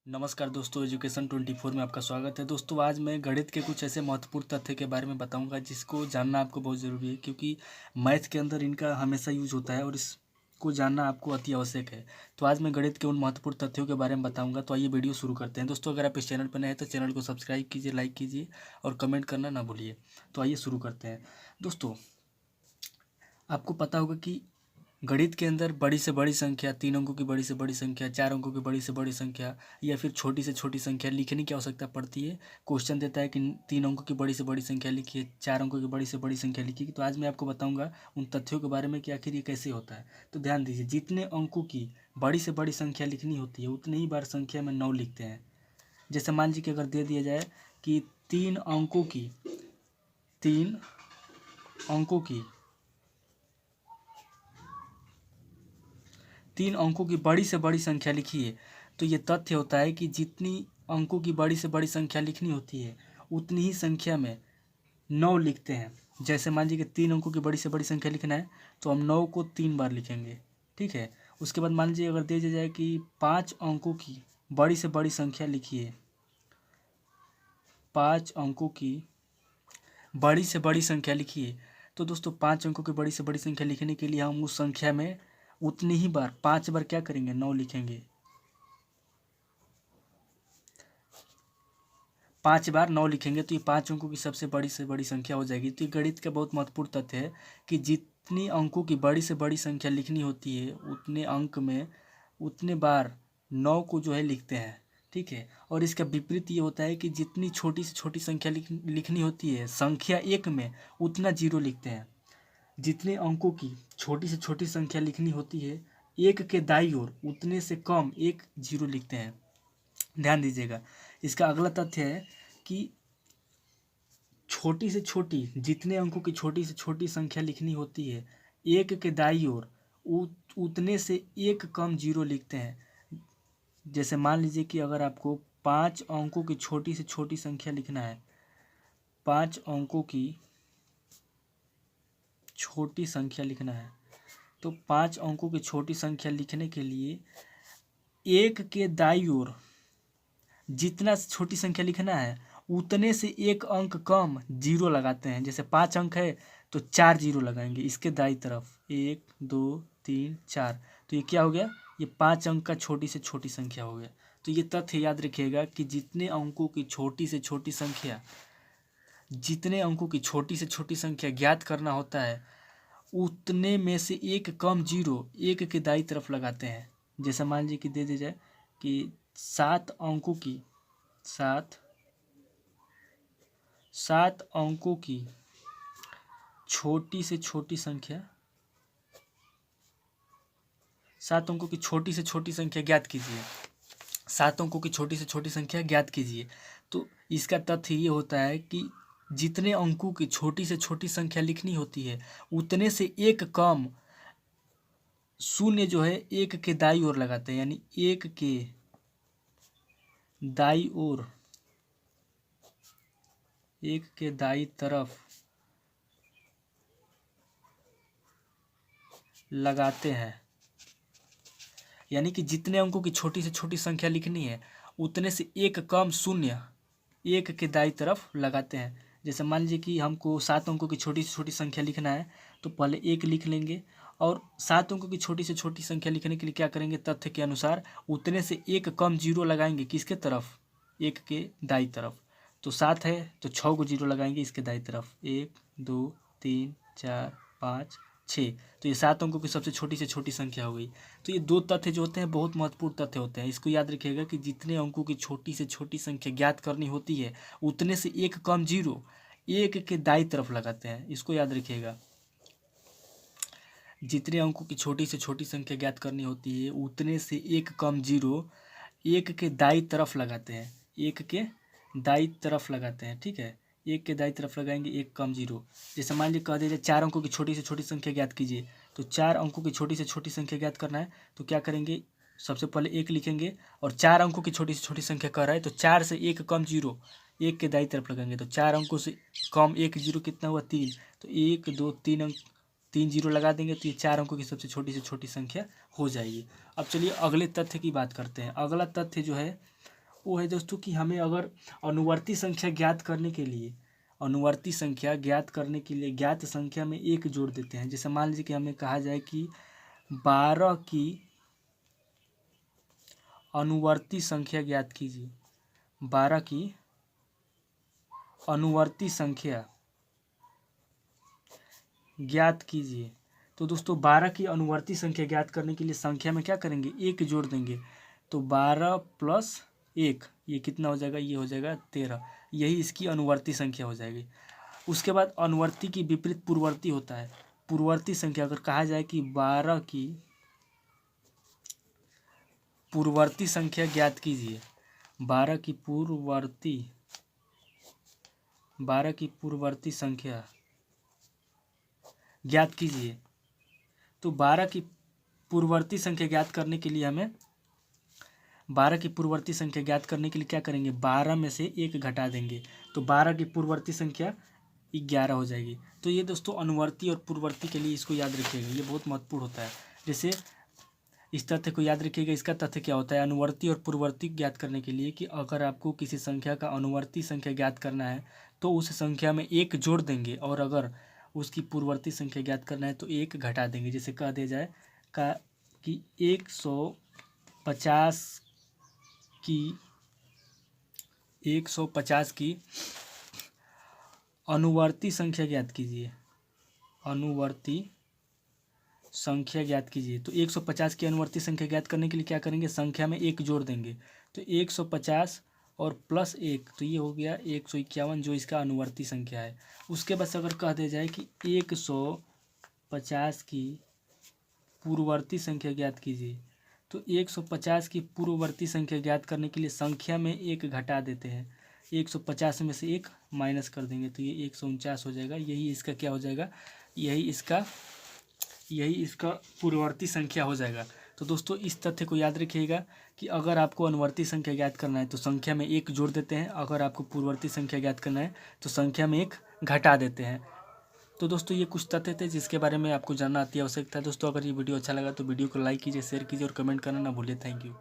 नमस्कार दोस्तों, एजुकेशन 24 में आपका स्वागत है। दोस्तों, आज मैं गणित के कुछ ऐसे महत्वपूर्ण तथ्य के बारे में बताऊंगा जिसको जानना आपको बहुत ज़रूरी है, क्योंकि मैथ के अंदर इनका हमेशा यूज होता है और इसको जानना आपको अति आवश्यक है। तो आज मैं गणित के उन महत्वपूर्ण तथ्यों के बारे में बताऊंगा। तो आइए वीडियो शुरू करते हैं। दोस्तों, अगर आप इस चैनल पर नए हैं तो चैनल को सब्सक्राइब कीजिए, लाइक कीजिए और कमेंट करना ना भूलिए। तो आइए शुरू करते हैं। दोस्तों, आपको पता होगा कि गणित के अंदर बड़ी से बड़ी संख्या, 3 अंकों की बड़ी से बड़ी संख्या, 4 अंकों की बड़ी से बड़ी संख्या या फिर छोटी से छोटी संख्या लिखने की आवश्यकता पड़ती है। क्वेश्चन देता है कि 3 अंकों की बड़ी से बड़ी संख्या लिखिए, 4 अंकों की बड़ी से बड़ी संख्या लिखिए। तो आज मैं आपको बताऊंगा उन तथ्यों के बारे में कि आखिर ये कैसे होता है। तो ध्यान दीजिए, जितने अंकों की बड़ी से बड़ी संख्या लिखनी होती है उतनी ही बार संख्या में 9 लिखते हैं। जैसे मान लीजिए कि अगर दे दिया जाए कि 3 अंकों की 3 अंकों की बड़ी से बड़ी संख्या लिखिए, तो ये तथ्य होता है कि जितनी अंकों की बड़ी से बड़ी संख्या लिखनी होती है उतनी ही संख्या में 9 लिखते हैं। जैसे मान लीजिए कि 3 अंकों की बड़ी से बड़ी संख्या लिखना है तो हम 9 को 3 बार लिखेंगे। ठीक है। उसके बाद मान लीजिए अगर दे दिया जाए कि 5 अंकों की बड़ी से बड़ी संख्या लिखिए, 5 अंकों की बड़ी से बड़ी संख्या लिखिए, तो दोस्तों 5 अंकों की बड़ी से बड़ी संख्या लिखने के लिए हम उस संख्या में उतनी ही बार 5 बार क्या करेंगे, 9 लिखेंगे। 5 बार 9 लिखेंगे तो ये 5 अंकों की सबसे बड़ी से बड़ी संख्या हो जाएगी। तो ये गणित का बहुत महत्वपूर्ण तथ्य है कि जितनी अंकों की बड़ी से बड़ी संख्या लिखनी होती है उतने अंक में उतने बार 9 को जो है लिखते हैं। ठीक है। और इसका विपरीत ये होता है कि जितनी छोटी से छोटी संख्या लिखनी होती है संख्या एक में, उतना जीरो लिखते हैं। जितने अंकों की छोटी से छोटी संख्या लिखनी होती है एक के दाईं ओर, उतने से कम एक जीरो लिखते हैं। ध्यान दीजिएगा, इसका अगला तथ्य है कि छोटी से छोटी जितने अंकों की छोटी से छोटी संख्या लिखनी होती है एक के दाईं ओर, उतने से एक कम जीरो लिखते हैं। जैसे मान लीजिए कि अगर आपको 5 अंकों की छोटी से छोटी संख्या लिखना है, 5 अंकों की छोटी संख्या लिखना है, तो 5 अंकों की छोटी संख्या लिखने के लिए एक के दाईं ओर जितना छोटी संख्या लिखना है उतने से एक अंक कम जीरो लगाते हैं। जैसे 5 अंक है तो 4 जीरो लगाएंगे इसके दाईं तरफ, 1 2 3 4। तो ये क्या हो गया, ये 5 अंक का छोटी से छोटी संख्या हो गया। तो ये तथ्य याद रखिएगा कि जितने अंकों की छोटी से छोटी संख्या ज्ञात करना होता है उतने में से एक कम जीरो एक के दाईं तरफ लगाते हैं। जैसे मान लीजिए कि दे दी जाए कि 7 अंकों की छोटी से छोटी संख्या ज्ञात कीजिए। तो इसका तथ्य ये होता है कि जितने अंकों की छोटी से छोटी संख्या लिखनी होती है उतने से एक कम शून्य जो है एक के दाईं ओर लगाते हैं, यानी एक के दाईं ओर, एक के दाईं तरफ लगाते हैं। यानी कि जितने अंकों की छोटी से छोटी संख्या लिखनी है उतने से एक कम शून्य एक के दाईं तरफ लगाते हैं। जैसे मान लीजिए कि हमको 7 अंकों की छोटी से छोटी संख्या लिखना है तो पहले एक लिख लेंगे, और 7 अंकों की छोटी से छोटी संख्या लिखने के लिए क्या करेंगे, तथ्य के अनुसार उतने से एक कम जीरो लगाएंगे किसके तरफ, एक के दाईं तरफ। तो 7 है तो 6 को जीरो लगाएंगे इसके दाईं तरफ, 1 2 3 4 5 6। तो ये 7 अंकों की सबसे छोटी से छोटी संख्या हो गई। तो ये दो तथ्य जो होते हैं बहुत महत्वपूर्ण तथ्य होते हैं। इसको याद रखिएगा कि जितने अंकों की छोटी से छोटी संख्या ज्ञात करनी होती है उतने से एक कम जीरो एक के दाईं तरफ लगाते हैं। इसको याद रखिएगा, जितने अंकों की छोटी से छोटी संख्या ज्ञात करनी होती है उतने से एक कम जीरो एक के दाईं तरफ लगाते हैं, एक के दाईं तरफ लगाते हैं। ठीक है, एक के दाईं तरफ लगाएंगे एक कम जीरो। जैसे मान लीजिए कह दीजिए 4 अंकों की छोटी से छोटी संख्या ज्ञात कीजिए, तो 4 अंकों की छोटी से छोटी संख्या ज्ञात करना है तो क्या करेंगे, सबसे पहले एक लिखेंगे, और 4 अंकों की छोटी से छोटी संख्या कह रहा है तो 4 से एक कम जीरो एक के दाईं तरफ लगाएंगे। तो 4 अंकों से कम एक जीरो कितना हुआ, 3। तो 1 2 3 अंक 3 जीरो लगा देंगे तो ये 4 अंकों की सबसे छोटी से छोटी संख्या हो जाएगी। अब चलिए अगले तथ्य की बात करते हैं। अगला तथ्य जो है वो है दोस्तों कि हमें अगर अनुवर्ती संख्या ज्ञात करने के लिए ज्ञात संख्या में एक जोड़ देते हैं। जैसे मान लीजिए कि हमें कहा जाए कि 12 की अनुवर्ती संख्या ज्ञात कीजिए। 12 की अनुवर्ती संख्या ज्ञात कीजिए। तो दोस्तों 12 की अनुवर्ती संख्या ज्ञात करने के लिए संख्या में क्या करेंगे, एक जोड़ देंगे। तो 12 प्लस 1 ये कितना हो जाएगा, ये हो जाएगा 13। यही इसकी अनुवर्ती संख्या हो जाएगी। उसके बाद अनुवर्ती की विपरीत पूर्ववर्ती होता है। पूर्ववर्ती संख्या अगर कहा जाए कि 12 की पूर्ववर्ती संख्या ज्ञात कीजिए। 12 की पूर्ववर्ती संख्या ज्ञात कीजिए। तो 12 की पूर्ववर्ती संख्या ज्ञात करने के लिए हमें 12 की पूर्ववर्ती संख्या ज्ञात करने के लिए क्या करेंगे, 12 में से 1 घटा देंगे। तो 12 की पूर्ववर्ती संख्या 11 हो जाएगी। तो ये दोस्तों अनुवर्ती और पूर्ववर्ती के लिए इसको याद रखिएगा, ये बहुत महत्वपूर्ण होता है। जैसे इस तथ्य को याद रखिएगा। इसका तथ्य क्या होता है, अनुवर्ती और पूर्ववर्ती ज्ञात करने के लिए कि अगर आपको किसी संख्या का अनुवर्ती संख्या ज्ञात करना है तो उस संख्या में 1 जोड़ देंगे, और अगर उसकी पूर्ववर्ती संख्या ज्ञात करना है तो 1 घटा देंगे। जैसे कह दिया जाए कि 150 की अनुवर्ती संख्या ज्ञात कीजिए। अनुवर्ती संख्या ज्ञात कीजिए। तो 150 की अनुवर्ती संख्या ज्ञात करने के लिए क्या करेंगे, संख्या में 1 जोड़ देंगे। तो 150 और प्लस 1 तो ये हो गया 151 जो इसका अनुवर्ती संख्या है। उसके बाद अगर कह दिया जाए कि 150 की पूर्ववर्ती संख्या ज्ञात कीजिए। तो 150 की पूर्ववर्ती संख्या ज्ञात करने के लिए संख्या में 1 घटा देते हैं। 150 में से 1 माइनस कर देंगे तो ये 149 हो जाएगा। यही इसका क्या हो जाएगा, यही इसका पूर्ववर्ती संख्या हो जाएगा। तो दोस्तों इस तथ्य को याद रखिएगा कि अगर आपको अनुवर्ती संख्या ज्ञात करना है तो संख्या में 1 जोड़ देते हैं, अगर आपको पूर्ववर्ती संख्या ज्ञात करना है तो संख्या में 1 घटा देते हैं। तो दोस्तों ये कुछ तथ्य थे जिसके बारे में आपको जानना अति आवश्यक था। दोस्तों अगर ये वीडियो अच्छा लगा तो वीडियो को लाइक कीजिए, शेयर कीजिए और कमेंट करना ना भूलिए। Thank you.